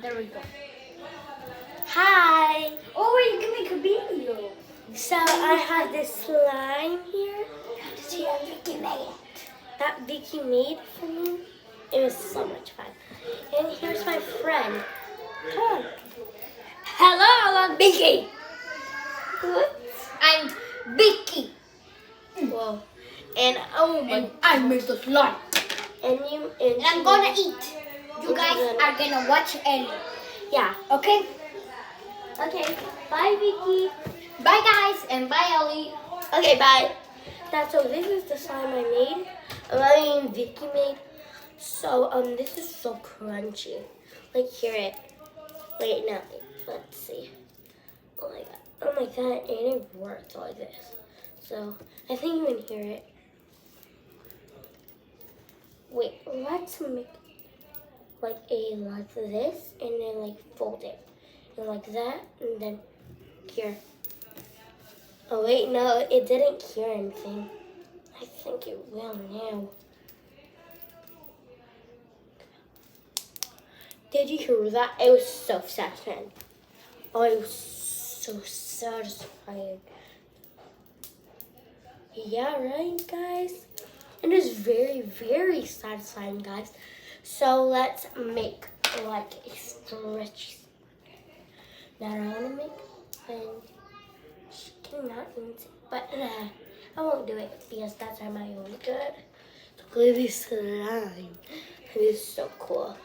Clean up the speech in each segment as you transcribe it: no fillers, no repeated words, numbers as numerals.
There we go. Hi. Oh, you can make a video. So I have this slime here. See what Vicky made. That Vicky made for me. It was so much fun. And here's my friend. Come on. Hello, I'm Vicky. What? I'm Vicky. Whoa. And oh my. And I made the slime. And you. And I'm gonna eat. You guys are gonna watch Ellie. Yeah. Okay? Okay. Bye, Vicky. Bye, guys, and bye, Ellie. Okay, bye. So this is the slime I made. Vicky made. So this is so crunchy. Like, hear it. Wait, no. Let's see. Oh my god. Oh my god. And it worked like this. So I think you can hear it. Wait, let's make like this, and then like fold it, and like that, and then here. Oh wait, no, it didn't cure anything. I think it will now. Did you hear that? It was so satisfying. Oh, it was so satisfying. Yeah, right, guys? It is very, very satisfying, guys. So let's make like a stretchy. Now I want to make she cannot eat it, but I won't do it because that's my own good. Look at this slime. It is so cool.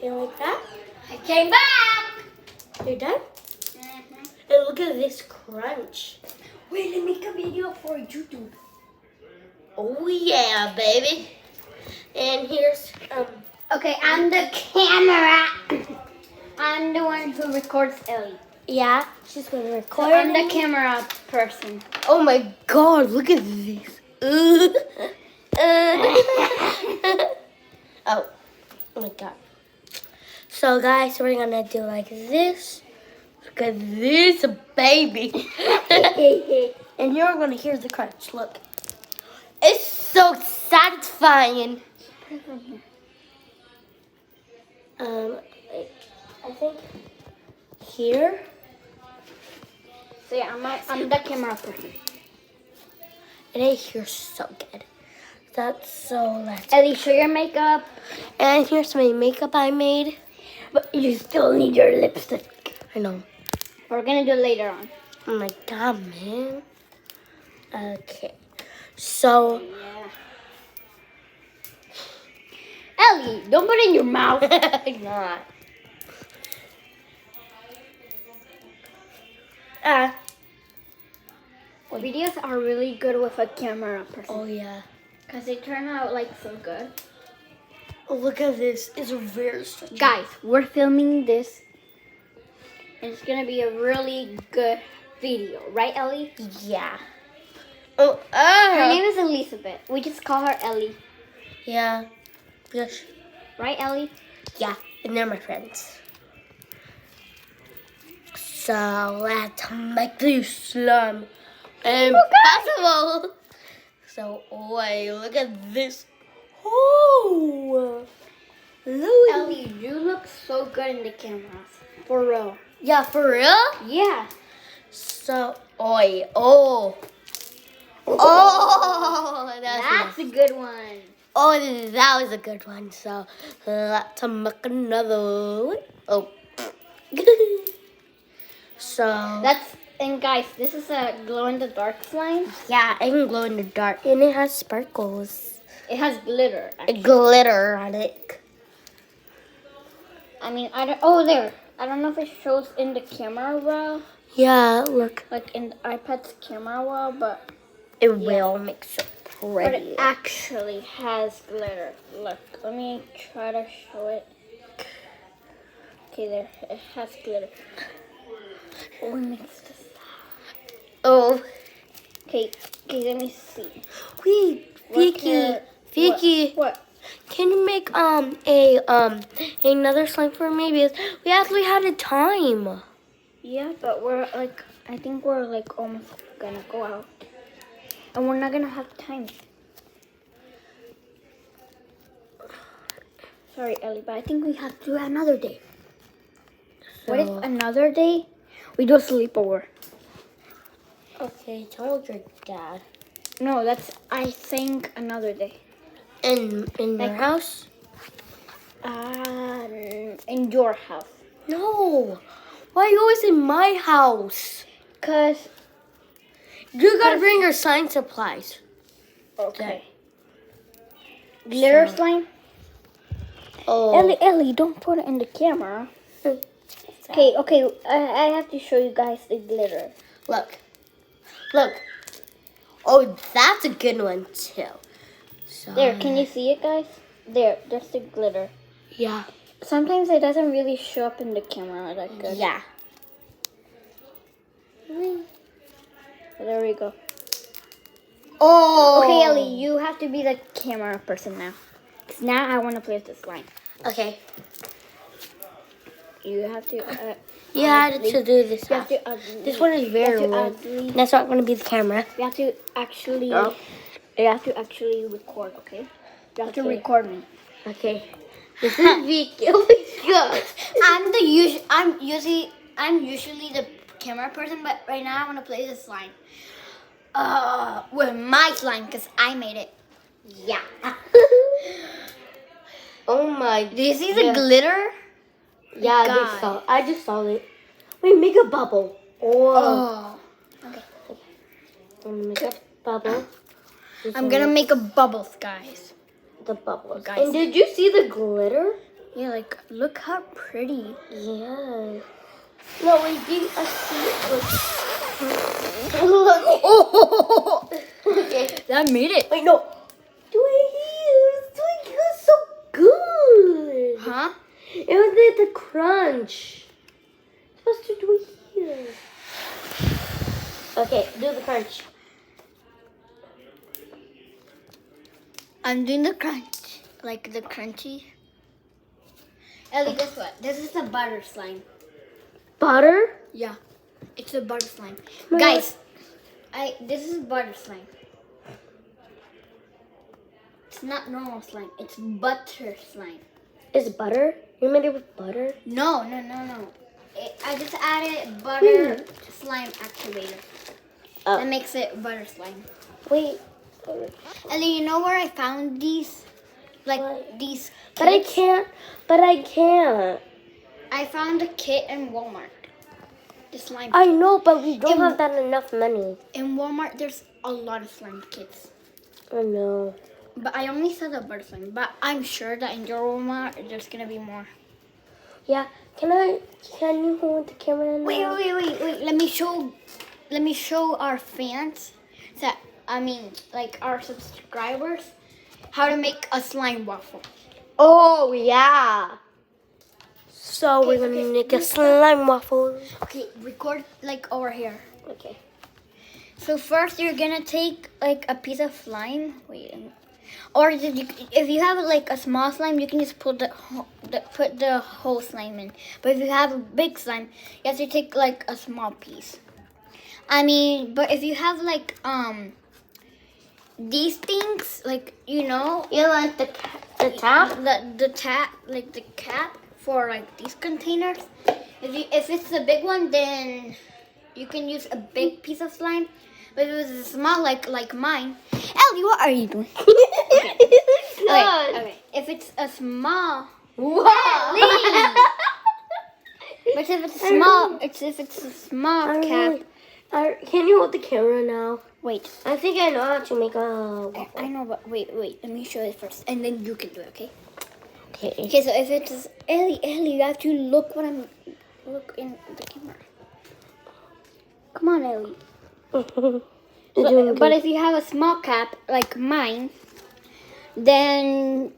You like that? I came back. You're done? Mm-hmm. And look at this crunch. Wait, let me make a video for YouTube. Oh yeah, baby. And here's Okay, I'm the camera. I'm the one who records Ellie. yeah, she's gonna record. So I'm the camera person. Oh my god, look at this. Oh my god. So guys, we're gonna do like this. Look at this baby. And you're gonna hear the crunch. Look. It's so satisfying. I think here. So yeah, I'm the camera person. And it here's so good. That's so let's. Ellie, show your makeup. And here's my makeup I made. But you still need your lipstick. I know. We're gonna do it later on. Oh my god, man. Okay. So. Yeah. Ellie, don't put it in your mouth. I'm not. Videos are really good with a camera person. Oh yeah. Because they turn out like so good. Oh, look at this. It's very stretchy. Guys, we're filming this. And it's going to be a really good video. Right, Ellie? Yeah. Oh, Her name is Elizabeth. We just call her Ellie. Yeah. Yes. Right, Ellie? Yeah. And they're my friends. So let's make this slime impossible. So wait, look at this. Oh, look. Ellie, you look so good in the cameras. For real. Yeah, for real? Yeah. So, oh, That's a good one. Oh, that was a good one. So let's make another one. Oh. So And guys, this is a glow in the dark slime. yeah, it can glow in the dark, and it has sparkles. It has glitter. A glitter on it. I mean, there. I don't know if it shows in the camera well. Yeah, look. Like in the iPad's camera well, but It will make so but pretty. it actually has glitter. Look, let me try to show it. Okay, there. It has glitter. Oh, we mixed this. Oh, Okay, let me see. wait, Vicky. What? Can you make another slime for me? Because we actually had a time. Yeah, but I think we're like almost gonna go out. And we're not gonna have time. Sorry, Ellie, but I think we have to do another day. What if So- another day we do a sleepover? Okay, tell your dad. No, that's I think another day. In your house? In your house. No. Why are you always in my house? Cause You gotta bring your science supplies. okay. Glitter So- slime. Oh. Ellie, don't put it in the camera. Okay. I have to show you guys the glitter. Look. Oh, that's a good one too. So, There, can you see it, guys? There's the glitter. Yeah. Sometimes it doesn't really show up in the camera that good. Yeah. There we go. Oh. Okay, Ellie, you have to be the camera person now. 'Cause now I want to play with the slime. Okay. You have to. You had to do this. You have half. to. This one is very long. That's not going to be the camera. You have to actually. Oh. You have to actually record. Okay. You have to Okay. record me. Okay. This is Vicky. Oh my god. I'm usually the camera person, but right now I want to play the slime. With my slime because I made it. Yeah. Oh my. Do you see the glitter? Yeah, I just saw it. Wait, make a bubble. Oh. Okay. I'm gonna make a bubble. I'm gonna make a bubbles, guys. The bubbles. Guys. And did you see the glitter? Yeah, like look how pretty. Yeah. No, wait, I see it. Look. Oh, Okay. that made it. Wait, no. It was so good. Huh? It was like the crunch. Supposed to do it here. Okay, do the crunch. I'm doing the crunch, like the crunchy. Ellie, guess what? This is the butter slime. Butter? Yeah, it's a butter slime. my Guys, this is butter slime. It's not normal slime. It's butter slime. Is butter? You made it with butter? No. I just added butter slime activator. Oh. That makes it butter slime. Wait. Ellie, you know where I found these? Like What? these But I kits? can't. I found a kit in Walmart. The slime. I know, but we don't In- have that enough money. In Walmart, there's a lot of slime kits. I know. But I only saw the butter slime. But I'm sure that in your Walmart, there's gonna be more. Yeah. Can you hold the camera now? Wait. Let me show our fans like our subscribers how to make a slime waffle. Oh, yeah. So we're going to okay. make a slime waffle. Okay, record like over here. Okay. So first you're gonna take like a piece of slime. Or if you have like a small slime, you can just put the whole slime in. But if you have a big slime, you have to take like a small piece. But if you have like these things, like You like the tap? the tap, like the cap for like these containers. If it's a big one, then you can use a big piece of slime. But if it's small, like mine, Ellie, what are you doing? Okay. If it's a small, Wow. but if it's small, if it's a small cap. Can you hold the camera now? Wait, I think I know how to make a waffle. I know, but wait. Let me show it first, and then you can do it. Okay. Okay. Okay. So if it's Ellie, you have to look in the camera. Come on, Ellie. But if you have a small cap like mine, then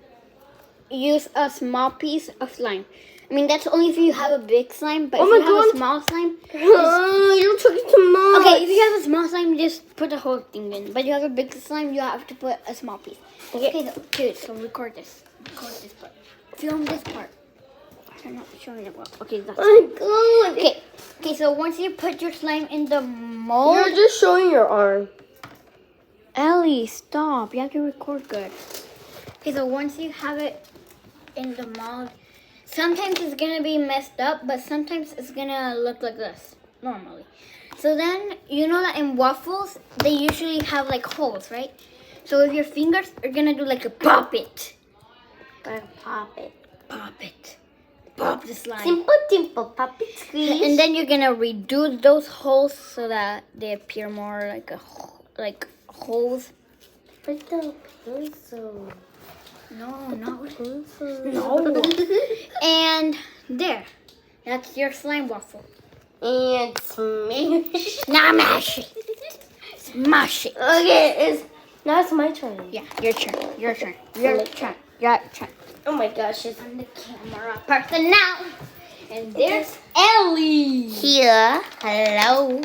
use a small piece of slime. That's only if you have a big slime, but if you have a small slime, you're talking too much. okay, if you have a small slime, just put the whole thing in. But you have a big slime, you have to put a small piece. Okay, so record this. Record this part. Film this part. I'm not showing it well. Okay, that's Oh my god. Okay, so once you put your slime in the mold... You're just showing your arm. Ellie, stop. You have to record good. Okay, so once you have it in the mold, sometimes it's gonna be messed up, but sometimes it's gonna look like this normally. So then you know that in waffles they usually have like holes, right? So with your fingers, you're gonna do like a pop it, Pop it. pop the slime. Simple, pop it, squeeze. And then you're gonna redo those holes so that they appear more like holes. With the pencil. No, not with Pencil. No. And there, that's your slime waffle. And smash. Now mash it. Smash it. Okay, now it's my turn. Yeah, your turn. Your turn. Oh my gosh, it's I'm the camera person now. And there's Ellie. here. Hello.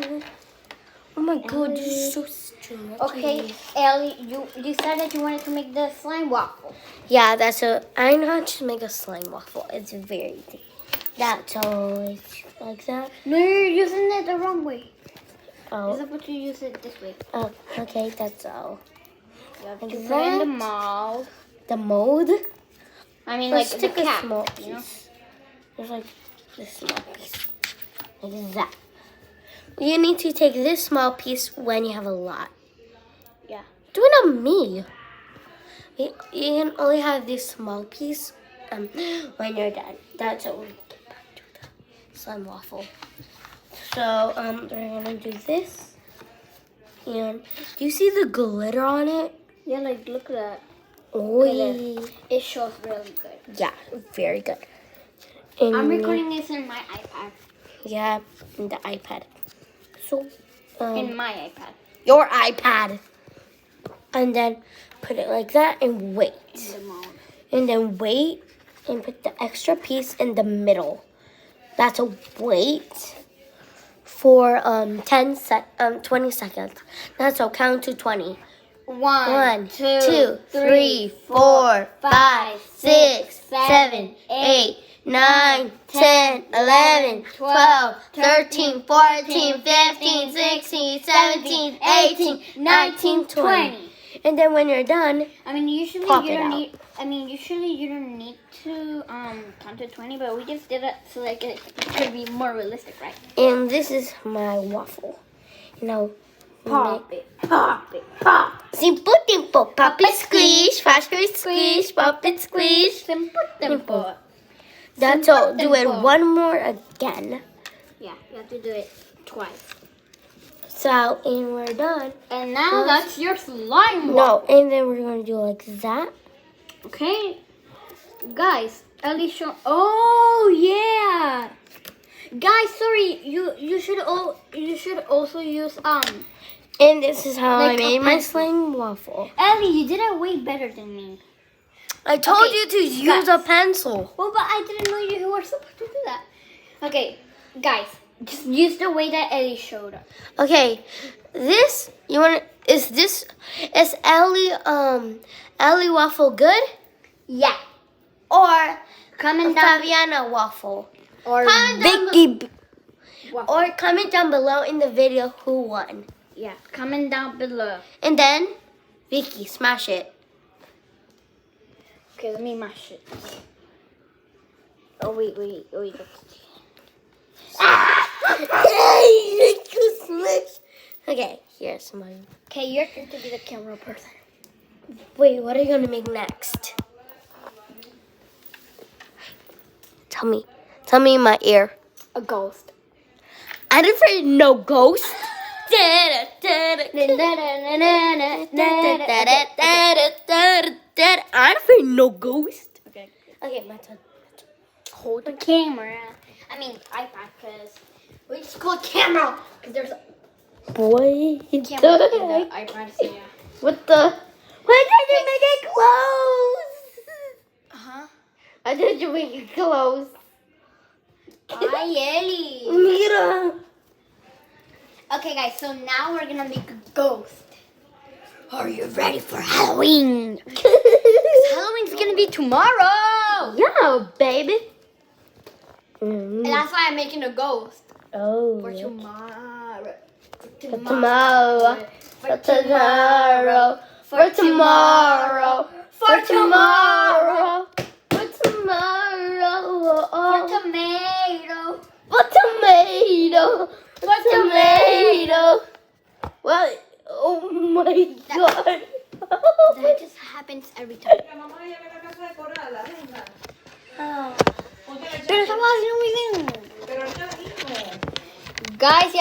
Oh my god, this is so stretchy. Okay, Ellie, you decided you wanted to make the slime waffle. Yeah, I know how to make a slime waffle. It's very easy. That's always like that. No, you're using it the wrong way. You're Oh, supposed to use it this way. okay, that's all. You have to Like put it in that? the mold. The mold? I mean, Let's like the take a cap, small you know? piece. There's like this small piece. Like that. You need to take this small piece when you have a lot. Yeah. Do it on me. You can only have this small piece when you're done. That's what we get back to the slime waffle. So we're gonna do this. And do you see the glitter on it? Yeah, like look at that. Oh, It shows really good. yeah, very good. And I'm recording this in my iPad. yeah, in the iPad. So In my iPad. your iPad. And then put it like that and wait. In the mold. And then wait and put the extra piece in the middle. That's a wait for 20 seconds. That's a count to 20. 1, 2, 3, 4, 5, 6, 7, 8, 9, 10, 11, 12, 13, 14, 15, 16, 17, 18, 19, 20. And then when you're done, I mean, usually Pop you it don't out. need. I mean, usually you don't need to count to 20, but we just did it so like it could be more realistic, right? and this is my waffle. Pop it, pop it, pop. Simple, simple, pop it, squish, fast, squish, pop it, squish. Simple. That's Simple, all. Do it simple. one more again. Yeah, you have to do it twice. So, and we're done. And now that's your slime No, waffle. and then we're going to do like that. Okay, guys, Ellie show. Oh yeah, guys. Sorry, you should also use And this is how Like I a made my pencil. slime waffle. Ellie, you did it way better than me. I told Okay, you to use a pencil. Well, but I didn't know you were supposed to do that. Okay, guys, just use the way that Ellie showed us. Okay, is Ellie waffle good? Yeah. Or Comment down Fabiana waffle? or Vicky. waffle. Or comment down below in the video who won. Yeah, comment down below. And then, Vicky, smash it. Okay, let me mash it. Oh wait. Okay, here's mine. Okay, you're going to be the camera person. Wait, what are you gonna make next? Tell me in my ear. A ghost. I'm afraid no ghost. I'm afraid no ghost. Okay. Okay, my turn. Hold the camera. I mean iPad, because we just call it camera. Because there's a Boy, camera in the iPad. So yeah. what the? Why did you make it close? Uh-huh. I did you make it close? Hi, Ellie. Mira. Okay, guys, so now we're gonna make a ghost. Are you ready for Halloween? Halloween's gonna be tomorrow. Yeah, baby. And that's why I'm making a ghost. Oh. For tomorrow. For tomorrow. For tomorrow. For tomorrow. For tomorrow. For tomorrow. tomorrow. For tomato. For tomato. For tomato. What? Oh my god. That just happens every time. Oh. Pero estamos haciendo muy bien. Guys,